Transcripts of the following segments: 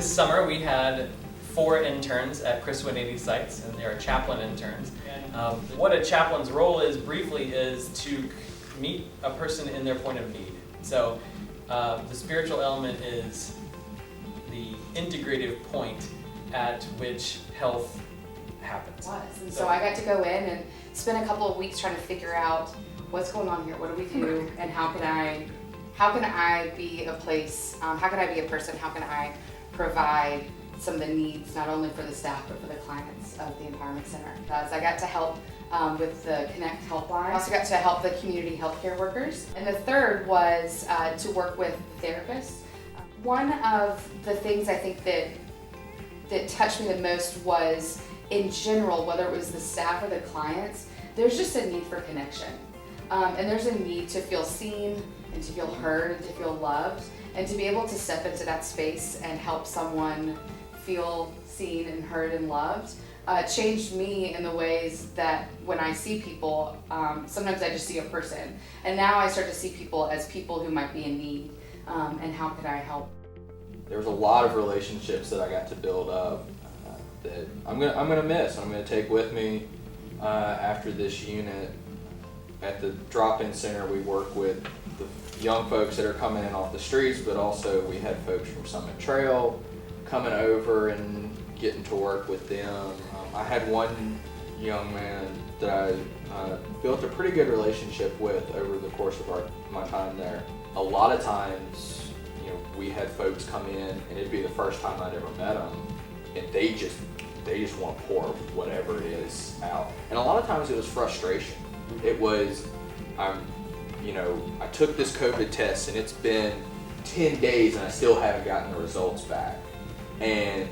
This summer we had 4 interns at Chris 180 sites, and they are chaplain interns. What a chaplain's role is, briefly, is to meet a person in their point of need. So the spiritual element is the integrative point at which health happens. And so I got to go in and spend a couple of weeks trying to figure out what's going on here, what do we do, and how can I be a place, how can I be a person, how can I provide some of the needs, not only for the staff, but for the clients of the Empowerment Center. So I got to help with the Connect helpline. I also got to help the community healthcare workers. And the third was to work with therapists. One of the things I think that touched me the most was, in general, whether it was the staff or the clients, there's just a need for connection. And there's a need to feel seen and to feel heard and to feel loved, and to be able to step into that space and help someone feel seen and heard and loved changed me in the ways that when I see people, sometimes I just see a person, and now I start to see people as people who might be in need, and how could I help? There was a lot of relationships that I got to build up that I'm gonna miss. I'm gonna take with me after this unit. At the drop-in center, we work with the young folks that are coming in off the streets, but also we had folks from Summit Trail coming over and getting to work with them. I had one young man that I built a pretty good relationship with over the course of my time there. A lot of times, we had folks come in and it'd be the first time I'd ever met them, and they just want to pour whatever it is out. And a lot of times it was frustration. It was, I took this COVID test and it's been 10 days and I still haven't gotten the results back. And,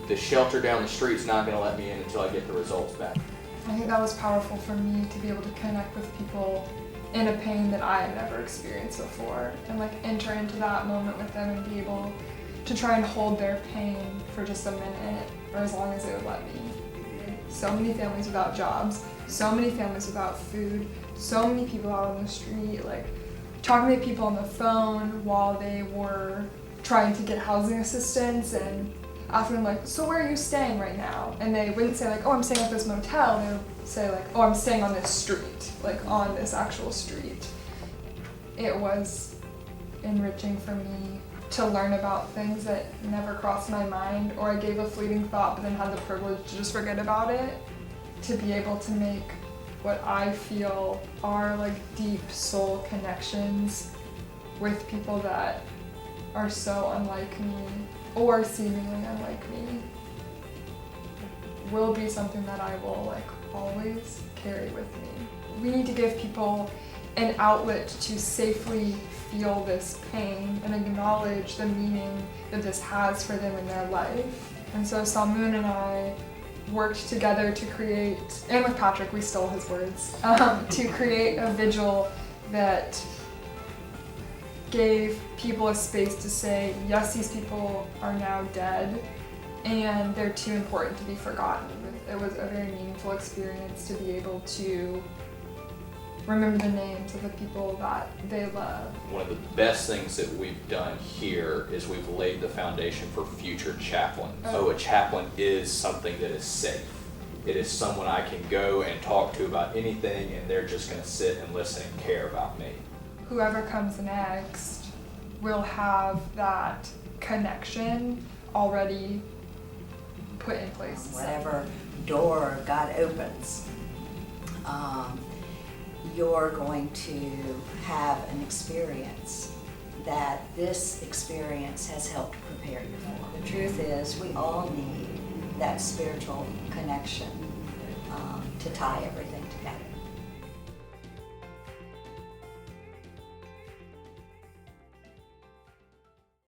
the shelter down the street's not going to let me in until I get the results back. I think that was powerful for me to be able to connect with people in a pain that I had never experienced before, and enter into that moment with them and be able to try and hold their pain for just a minute, or as long as they would let me. So many families without jobs, so many families without food, so many people out on the street, talking to people on the phone while they were trying to get housing assistance, and asking them so where are you staying right now? And they wouldn't say oh, I'm staying at this motel. They would say oh, I'm staying on this street, on this actual street. It was enriching for me to learn about things that never crossed my mind, or I gave a fleeting thought but then had the privilege to just forget about it. To be able to make what I feel are deep soul connections with people that are so unlike me, or seemingly unlike me, will be something that I will always carry with me. We need to give people an outlet to safely feel this pain and acknowledge the meaning that this has for them in their life. And so Salmoon and I worked together to create, and with Patrick, we stole his words, to create a vigil that gave people a space to say, yes, these people are now dead, and they're too important to be forgotten. It was a very meaningful experience to be able to remember the names of the people that they love. One of the best things that we've done here is we've laid the foundation for future chaplains. So a chaplain is something that is safe. It is someone I can go and talk to about anything, and they're just going to sit and listen and care about me. Whoever comes next will have that connection already put in place. Whatever door God opens, you're going to have an experience that this experience has helped prepare you for. The truth is, we all need that spiritual connection to tie everything